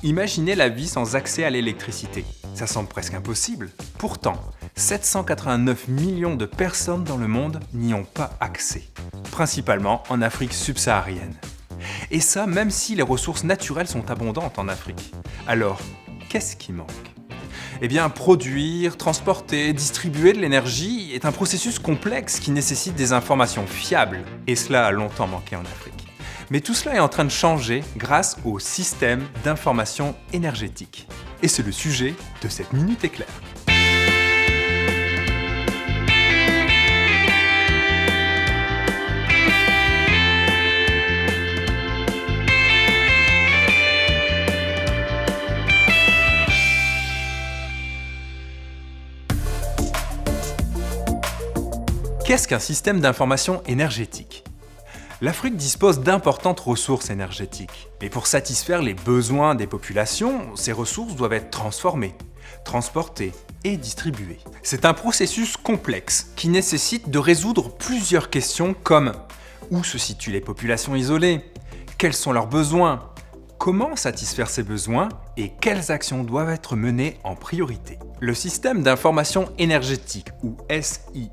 Imaginez la vie sans accès à l'électricité. Ça semble presque impossible. Pourtant, 789 millions de personnes dans le monde n'y ont pas accès, principalement en Afrique subsaharienne. Et ça, même si les ressources naturelles sont abondantes en Afrique. Alors, qu'est-ce qui manque ? Eh bien, produire, transporter, distribuer de l'énergie est un processus complexe qui nécessite des informations fiables. Et cela a longtemps manqué en Afrique. Mais tout cela est en train de changer grâce au système d'information énergétique. Et c'est le sujet de cette Minute Éclair. Qu'est-ce qu'un système d'information énergétique ? L'Afrique dispose d'importantes ressources énergétiques. Mais pour satisfaire les besoins des populations, ces ressources doivent être transformées, transportées et distribuées. C'est un processus complexe qui nécessite de résoudre plusieurs questions comme où se situent les populations isolées, quels sont leurs besoins, comment satisfaire ces besoins et quelles actions doivent être menées en priorité. Le système d'information énergétique, ou SIE,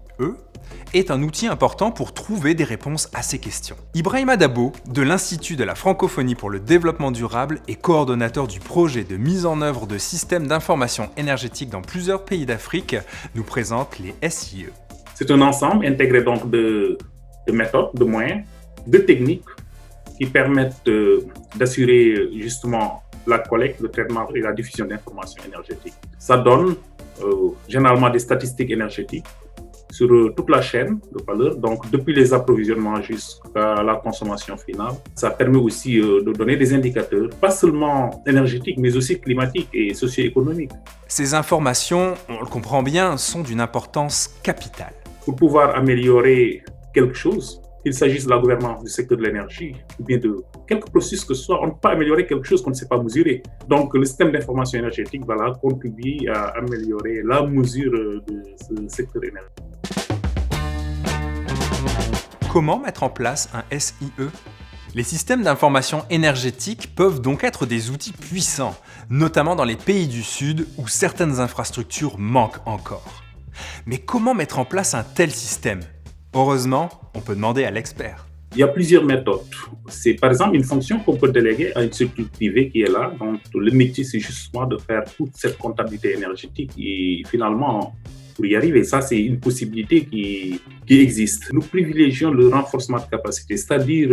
est un outil important pour trouver des réponses à ces questions. Ibrahima Dabo, de l'Institut de la francophonie pour le développement durable et coordonnateur du projet de mise en œuvre de systèmes d'information énergétique dans plusieurs pays d'Afrique, nous présente les SIE. C'est un ensemble intégré donc de méthodes, de moyens, de techniques qui permettent d'assurer justement la collecte, le traitement et la diffusion d'informations énergétiques. Ça donne généralement des statistiques énergétiques sur toute la chaîne de valeur, donc depuis les approvisionnements jusqu'à la consommation finale. Ça permet aussi de donner des indicateurs, pas seulement énergétiques, mais aussi climatiques et socio-économiques. Ces informations, on le comprend bien, sont d'une importance capitale. Pour pouvoir améliorer quelque chose, qu'il s'agisse de la gouvernance du secteur de l'énergie ou bien de quelque processus que ce soit, on ne peut pas améliorer quelque chose qu'on ne sait pas mesurer. Donc le système d'information énergétique contribue à améliorer la mesure de ce secteur énergétique. Comment mettre en place un SIE ? Les systèmes d'information énergétique peuvent donc être des outils puissants, notamment dans les pays du Sud où certaines infrastructures manquent encore. Mais comment mettre en place un tel système ? Heureusement, on peut demander à l'expert. Il y a plusieurs méthodes. C'est par exemple une fonction qu'on peut déléguer à une structure privée qui est là. Donc le métier, c'est justement de faire toute cette comptabilité énergétique et finalement, pour y arriver, ça c'est une possibilité qui existe. Nous privilégions le renforcement de capacité, c'est-à-dire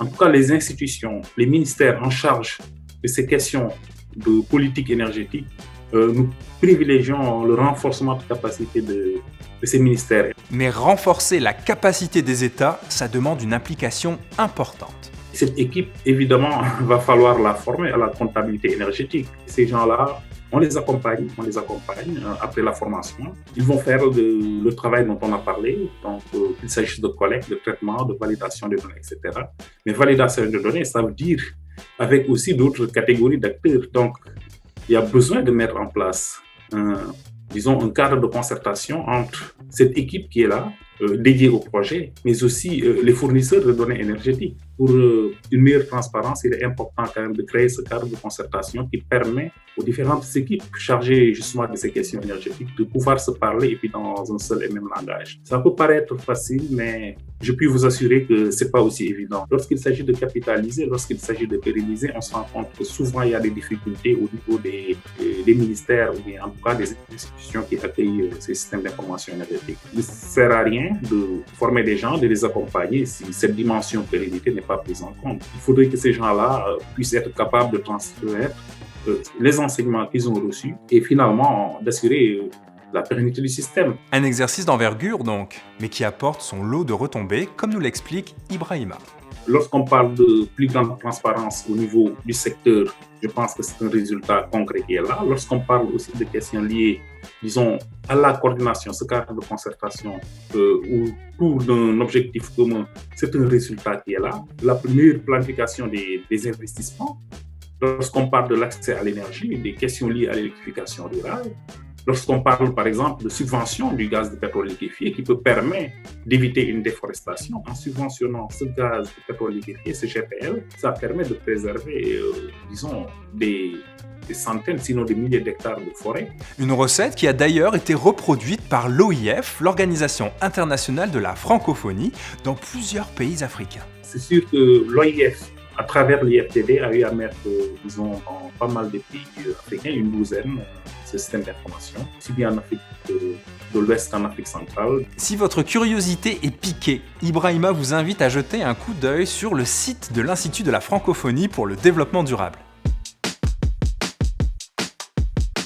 en tout cas les institutions, les ministères en charge de ces questions de politique énergétique, nous privilégions le renforcement de capacité de ces ministères. Mais renforcer la capacité des États, ça demande une implication importante. Cette équipe, évidemment, va falloir la former à la comptabilité énergétique. Ces gens-là, on les accompagne après la formation. Ils vont faire le travail dont on a parlé, donc qu'il s'agisse de collecte, de traitement, de validation des données, etc. Mais validation des données, ça veut dire avec aussi d'autres catégories d'acteurs. Donc, il y a besoin de mettre en place un cadre de concertation entre cette équipe qui est là, dédiée au projet, mais aussi les fournisseurs de données énergétiques. Pour une meilleure transparence, il est important quand même de créer ce cadre de concertation qui permet aux différentes équipes chargées justement de ces questions énergétiques de pouvoir se parler et puis dans un seul et même langage. Ça peut paraître facile, mais je puis vous assurer que c'est pas aussi évident. Lorsqu'il s'agit de capitaliser, lorsqu'il s'agit de pérenniser, on se rend compte que souvent il y a des difficultés au niveau des ministères ou bien en tout cas des institutions qui accueillent ces systèmes d'information énergétique. Il ne sert à rien de former des gens, de les accompagner si cette dimension pérennité n'est pas prise en compte. Il faudrait que ces gens-là puissent être capables de transmettre les enseignements qu'ils ont reçus et finalement d'assurer la pérennité du système. Un exercice d'envergure donc, mais qui apporte son lot de retombées, comme nous l'explique Ibrahima. Lorsqu'on parle de plus grande transparence au niveau du secteur, je pense que c'est un résultat concret qui est là. Lorsqu'on parle aussi de questions liées, disons, à la coordination, ce cadre de concertation ou pour un objectif commun, c'est un résultat qui est là. La meilleure planification des investissements. Lorsqu'on parle de l'accès à l'énergie, des questions liées à l'électrification rurale, Lorsqu'on parle, par exemple, de subvention du gaz de pétrole liquéfié qui peut permettre d'éviter une déforestation, en subventionnant ce gaz de pétrole liquéfié, ce GPL, ça permet de préserver, disons, des centaines, sinon des milliers d'hectares de forêt. Une recette qui a d'ailleurs été reproduite par l'OIF, l'Organisation internationale de la francophonie, dans plusieurs pays africains. C'est sûr que l'OIF, à travers l'IFTD, a eu à mettre, disons, dans pas mal de pays africains, une douzaine de systèmes d'information, aussi bien en Afrique de l'Ouest qu'en Afrique centrale. Si votre curiosité est piquée, Ibrahima vous invite à jeter un coup d'œil sur le site de l'Institut de la francophonie pour le développement durable.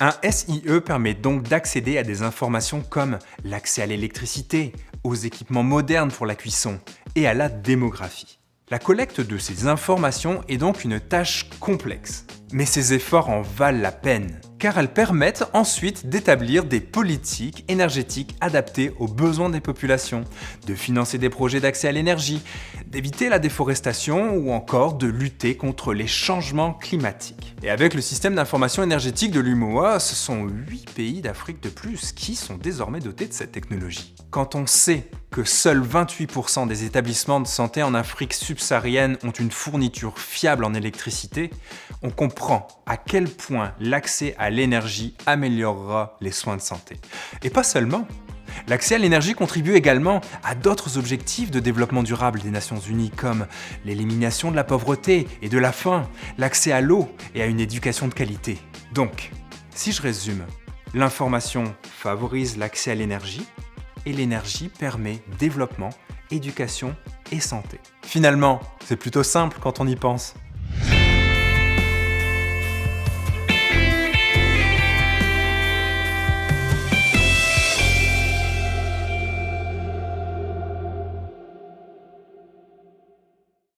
Un SIE permet donc d'accéder à des informations comme l'accès à l'électricité, aux équipements modernes pour la cuisson et à la démographie. La collecte de ces informations est donc une tâche complexe. Mais ces efforts en valent la peine, car elles permettent ensuite d'établir des politiques énergétiques adaptées aux besoins des populations, de financer des projets d'accès à l'énergie, d'éviter la déforestation ou encore de lutter contre les changements climatiques. Et avec le système d'information énergétique de l'UMOA, ce sont 8 pays d'Afrique de plus qui sont désormais dotés de cette technologie. Quand on sait que seuls 28% des établissements de santé en Afrique subsaharienne ont une fourniture fiable en électricité, on comprend à quel point l'accès à l'énergie améliorera les soins de santé. Et pas seulement. L'accès à l'énergie contribue également à d'autres objectifs de développement durable des Nations Unies comme l'élimination de la pauvreté et de la faim, l'accès à l'eau et à une éducation de qualité. Donc, si je résume, l'information favorise l'accès à l'énergie et l'énergie permet développement, éducation et santé. Finalement, c'est plutôt simple quand on y pense.